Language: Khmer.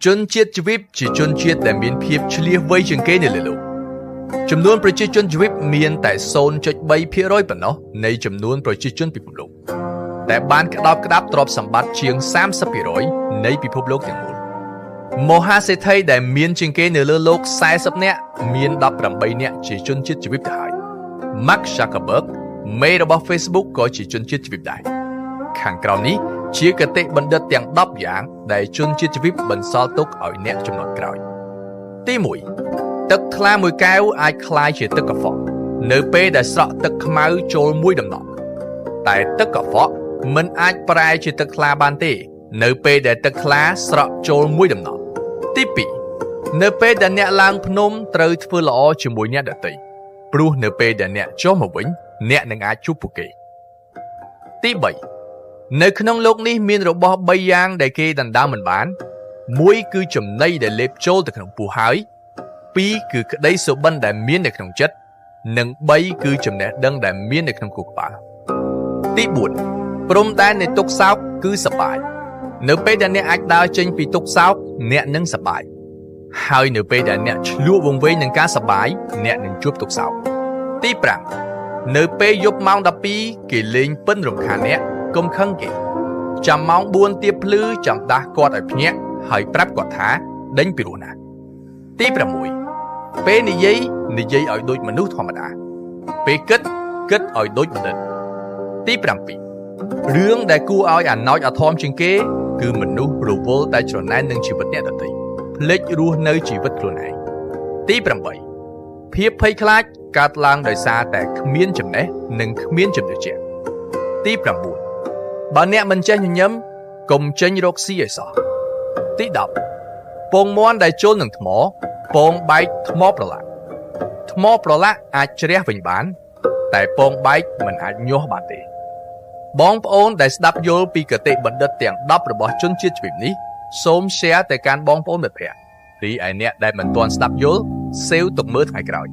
ជនជាតិជីវិតជាជនជាតិដែលមានភាពឆ្លៀសវៃជាងគេនៅលើលោកចំនួនប្រជាជនជីវិតមានតែ 0.3% ប៉ុណ្ណោះនៃចំនួនប្រជាជនពិភពលោកតែបានក្តោបក្តាប់ទ្រព្យសម្បត្តិជាង 30% នៃពិភពលោកទាំងមូលមហាសេដ្ឋីដែលមានជាងគេនៅលើលោក40នាក់មាន18នាក់ជាជនជាតិជីវិតទៅហើយ Mark Zuckerberg មេរបស់ Facebook ក៏ជាជនជាតិជីវិតដែរខាងក្រោមនេះជាគតិបណ្ឌិតទាំង10យ៉ាងដែលជនជាតិជីវិតបន្សល់ទុកឲ្យអ្នកជំនាន់ក្រោយទី1ទឹកថ្លាមួយកែវអាចក្លាយជាទឹកកខ្វក់នៅពេលដែលស្រក់ទឹកខ្មៅចូលមួយដំណក់តែទឹកកខ្វក់មិនអាចប្រែជាទឹកថ្លាបានទេនៅពេលដែលទឹកថ្លាស្រក់ចូលមួយដំណក់ទី2នៅពេលដែលអ្នកឡើងភ្នំត្រូវធ្វើល្អជាមួយអ្នកដទៃព្រោះនៅពេលដែលអ្នកចុះមកវិញអ្នកនឹងអាចជួបពួកគេទី3នៅក្នុងโลกនេះមានរបស់3យ៉ាងដែលគេដណ្ដើមមិនបាន1គឺចំណីដែលលេបចូលទៅក្នុងពោះហើយ2គឺក្តីសុបិនដែលមាននៅក្នុងចិត្តនិង3គឺចំណេះដឹងដែលមាននៅក្នុងខួរក្បាលទី4ព្រំដែននៃទុក្ខសោកគឺសប្បាយនៅពេលដែលអ្នកអាចដើរចេញពីទុក្ខសោកអ្នកនឹងសប្បាយហើយនៅពេលដែលអ្នកឆ្លក់វង្វេងនឹងការសប្បាយអ្នកនឹងជួបទុក្ខសោកទី5នៅពេលយប់ម៉ោង12គេលេងពិនរំខានអ្នកកុំខឹងគេចាំម៉ោង4ទៀបភ្លឺចាំដាស់គាត់ឲ្យភ្ញាក់ហើយប្រាប់គាត់ថាដេញពីរោះណាទី6ពេលនិយាយឲ្យដូចមនុស្សធម្មតាពេលគិតឲ្យដូចបណ្ឌិតទី7រឿងដែលគួរឲ្យអាណោចអាធមជាងគេគឺមនុស្សរវល់តែច្រណែននឹងជីវិតអ្នកដទៃភ្លេចរស់នៅជីវិតខ្លួនឯងទី8ភាពភ័យខ្លាចកើតឡើងដោយសារតែគ្មានចំណេះនិងគ្មានចំណេះជាក់ទី9បើអ្នកមិនចេះញញឹមកុំចេញរកស៊ីឲ្យសោះទី10ពងមាន់ដែលជល់នឹងថ្មពងបែកថ្មប្រឡាក់ថ្មប្រឡាក់អាចជ្រះវិញបានតែពងបែកមិនអាចញាស់បានទេបងប្អូនដែលស្ដាប់យល់ពីគតិបណ្ឌិតទាំង10របស់ជនជាតិជីវិតនេះសូម share ទៅកាន់បងប្អូនមិត្តភ័ក្តិរីឯអ្នកដែលមិនទាន់ស្ដាប់យល់ save ទុកមើលថ្ងៃក្រោយ